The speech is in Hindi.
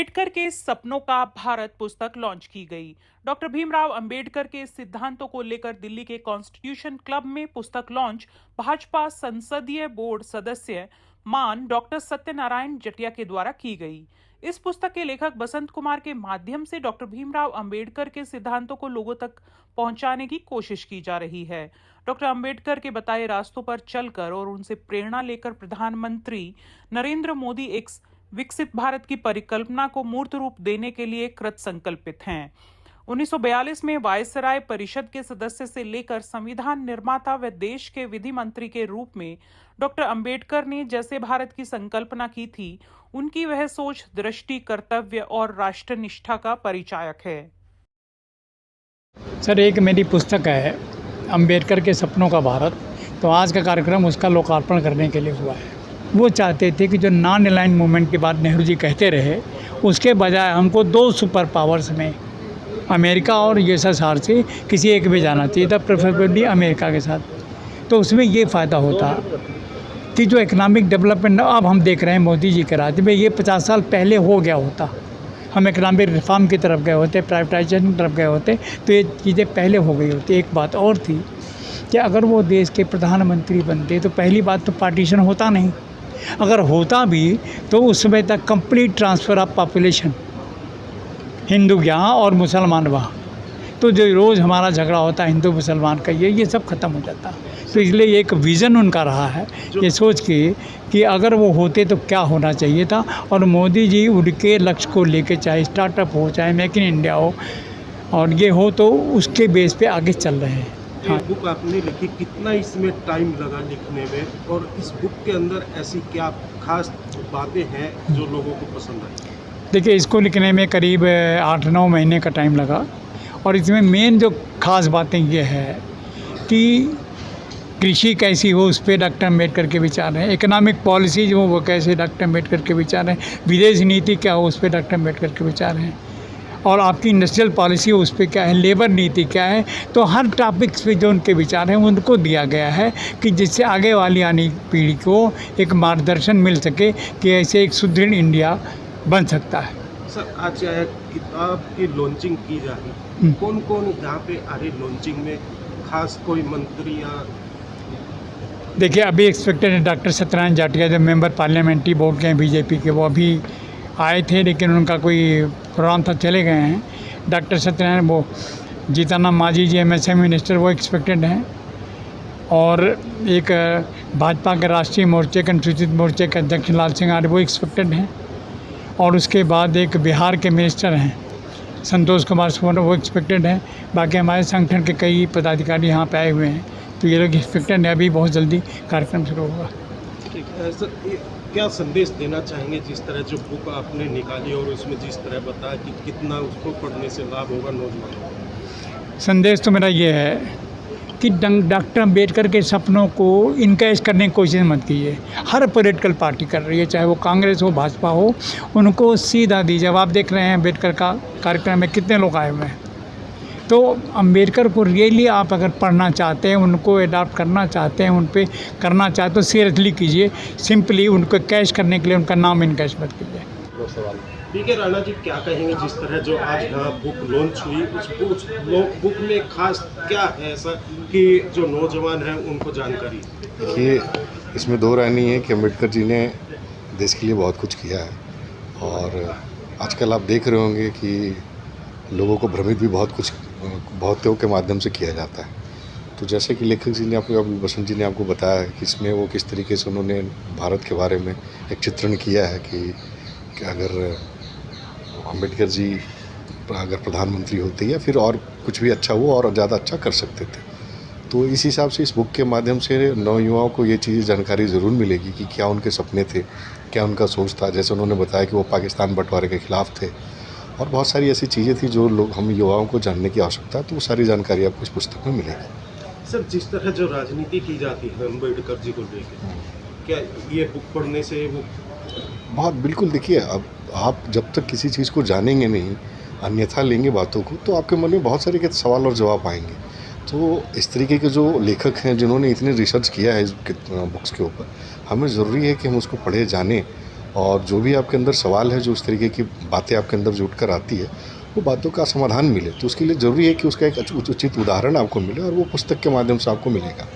अंबेडकर के सपनों का भारत पुस्तक लॉन्च की गई। डॉक्टर भीमराव अंबेडकर के सिद्धांतों को लेकर दिल्ली के कॉन्स्टिट्यूशन क्लब में पुस्तक लॉन्च भाजपा संसदीय बोर्ड सदस्य मान डॉक्टर सत्यनारायण जटिया के द्वारा की गई। इस पुस्तक के लेखक बसंत कुमार के माध्यम से डॉक्टर भीमराव अंबेडकर के सिद्धांतों को लोगों तक पहुंचाने की कोशिश की जा रही है। डॉक्टर अंबेडकर के बताए रास्तों पर चलकर और उनसे प्रेरणा लेकर प्रधानमंत्री नरेंद्र मोदी एक विकसित भारत की परिकल्पना को मूर्त रूप देने के लिए कृत संकल्पित हैं। 1942 में वायसराय परिषद के सदस्य से लेकर संविधान निर्माता व देश के विधि मंत्री के रूप में डॉक्टर अंबेडकर ने जैसे भारत की संकल्पना की थी, उनकी वह सोच दृष्टि, कर्तव्य और राष्ट्रनिष्ठा का परिचायक है। सर, एक मेरी पुस्तक है अंबेडकर के सपनों का भारत। तो आज का कार्यक्रम उसका लोकार्पण करने के लिए हुआ है। वो चाहते थे कि जो नॉन अलाइंड मूवमेंट के बाद नेहरू जी कहते रहे, उसके बजाय हमको दो सुपर पावर्स में अमेरिका और यूएसएसआर से किसी एक में जाना चाहिए था, प्रेफरेबली अमेरिका के साथ। तो उसमें ये फ़ायदा होता कि जो इकनॉमिक डेवलपमेंट अब हम देख रहे हैं मोदी जी के राज्य में, ये 50 साल पहले हो गया होता। हम इकनॉमिक रिफॉर्म की तरफ गए होते, प्राइवेटाइजेशन की तरफ गए होते, तो ये चीज़ें पहले हो गई होती। एक बात और थी कि अगर वो देश के प्रधानमंत्री बनते तो पहली बात तो पार्टीशन होता नहीं। अगर होता भी तो उस समय तक complete transfer of population, Hindu यहाँ और मुसलमान वहाँ, तो जो रोज़ हमारा झगड़ा होता है हिंदू मुसलमान का, ये सब ख़त्म हो जाता। तो इसलिए एक विज़न उनका रहा है, ये सोच के कि अगर वो होते तो क्या होना चाहिए था। और मोदी जी उनके लक्ष्य को लेके, चाहे स्टार्टअप हो, चाहे मेक इन इंडिया हो, और ये हो तो उसके बेस पे आगे चल रहे हैं। हाँ। बुक आपने लिखी, कितना इसमें टाइम लगा लिखने में, और इस बुक के अंदर ऐसी क्या खास बातें हैं जो लोगों को पसंद आई? देखिए, इसको लिखने में करीब 8-9 महीने का टाइम लगा। और इसमें मेन जो खास बातें ये है कि कृषि कैसी हो, उस पर डॉक्टर अम्बेडकर के विचार हैं। इकोनॉमिक पॉलिसी जो वो कैसे, डॉक्टर अम्बेडकर के विचार हैं। विदेश नीति क्या हो, उस पर डॉक्टर अम्बेडकर के विचार हैं। और आपकी इंडस्ट्रियल पॉलिसी उस पर क्या है, लेबर नीति क्या है। तो हर टॉपिक्स पे जो उनके विचार हैं उनको दिया गया है कि जिससे आगे वाली आने पीढ़ी को एक मार्गदर्शन मिल सके कि ऐसे एक सुदृढ़ इंडिया बन सकता है। सर, आज किताब की लॉन्चिंग की जा रही है, कौन कौन यहाँ पे आ रहे लॉन्चिंग में, खास कोई मंत्री या? देखिए, अभी एक्सपेक्टेड है डॉक्टर सत्यनारायण जटिया, जो मेंबर पार्लियामेंट्री बोर्ड के हैं बीजेपी के, वो अभी आए थे, लेकिन उनका कोई प्रोग्राम था, चले गए हैं। डॉक्टर सत्यनारायण, वो जीतन मांझी जी एमएसएमई मिनिस्टर, वो एक्सपेक्टेड हैं। और एक भाजपा के राष्ट्रीय मोर्चे, अनुसूचित मोर्चे के अध्यक्ष लाल सिंह आर्य, वो एक्सपेक्टेड हैं। और उसके बाद एक बिहार के मिनिस्टर हैं संतोष कुमार सोनोवाल, वो एक्सपेक्टेड हैं। बाकी हमारे संगठन के कई पदाधिकारी यहाँ पे आए हुए हैं, तो ये लोग एक्सपेक्टेड है। अभी बहुत जल्दी कार्यक्रम शुरू होगा। ठीक है सर, क्या संदेश देना चाहेंगे जिस तरह जो बुक आपने निकाली और उसमें जिस तरह बताया कि कितना उसको पढ़ने से लाभ होगा नौजवानों को? संदेश तो मेरा ये है कि डॉक्टर अम्बेडकर के सपनों को इनकैश करने की कोशिश मत कीजिए। हर पॉलिटिकल पार्टी कर रही है, चाहे वो कांग्रेस हो, भाजपा हो, उनको सीधा दीजिए। अब आप देख रहे हैं अम्बेडकर का कार्यक्रम में कितने लोग आए हुए हैं। तो अम्बेडकर को रियली आप अगर पढ़ना चाहते हैं, उनको अडॉप्ट करना चाहते हैं, उन पे करना चाहते हैं, तो सीरियसली कीजिए। सिंपली उनको कैश करने के लिए उनका नाम इनकैश मत कीजिए। ठीक है राणा जी, क्या कहेंगे जिस तरह जो आज यहाँ बुक लॉन्च हुई, उस बुक में खास क्या है ऐसा कि जो नौजवान हैं उनको जानकारी? देखिए, इसमें दो राय नहीं है कि अम्बेडकर जी ने देश के लिए बहुत कुछ किया है। और आजकल आप देख रहे होंगे कि लोगों को भ्रमित भी बहुतों के माध्यम से किया जाता है। तो जैसे कि लेखक जी ने आपको, बसंत जी ने आपको बताया कि इसमें वो किस तरीके से उन्होंने भारत के बारे में एक चित्रण किया है कि अगर अम्बेडकर जी अगर प्रधानमंत्री होते या फिर और कुछ भी अच्छा हुआ और ज़्यादा अच्छा कर सकते थे। तो इस हिसाब से इस बुक के माध्यम से नौयुवाओं को ये चीज़ जानकारी ज़रूर मिलेगी कि क्या उनके सपने थे, क्या उनका सोच था। जैसे उन्होंने बताया कि वो पाकिस्तान बंटवारे के ख़िलाफ़ थे, और बहुत सारी ऐसी चीज़ें थी जो लोग हम युवाओं को जानने की आवश्यकता है। तो वो सारी जानकारी आपको इस पुस्तक में मिलेगी। सर, जिस तरह जो राजनीति की जाती है अम्बेडकर जी को लेकर, क्या ये बुक पढ़ने से वो बहुत बिल्कुल? देखिए, अब आप जब तक किसी चीज़ को जानेंगे नहीं, अन्यथा लेंगे बातों को, तो आपके मन में बहुत सारे सवाल और जवाब आएंगे। तो इस तरीके के जो लेखक हैं जिन्होंने इतने रिसर्च किया है इस बुक्स के ऊपर, हमें ज़रूरी है कि हम उसको पढ़े, जानें और जो भी आपके अंदर सवाल है, जो उस तरीके की बातें आपके अंदर जो उठ कर आती है, वो बातों का समाधान मिले। तो उसके लिए ज़रूरी है कि उसका एक उचित उदाहरण आपको मिले, और वो पुस्तक के माध्यम से आपको मिलेगा।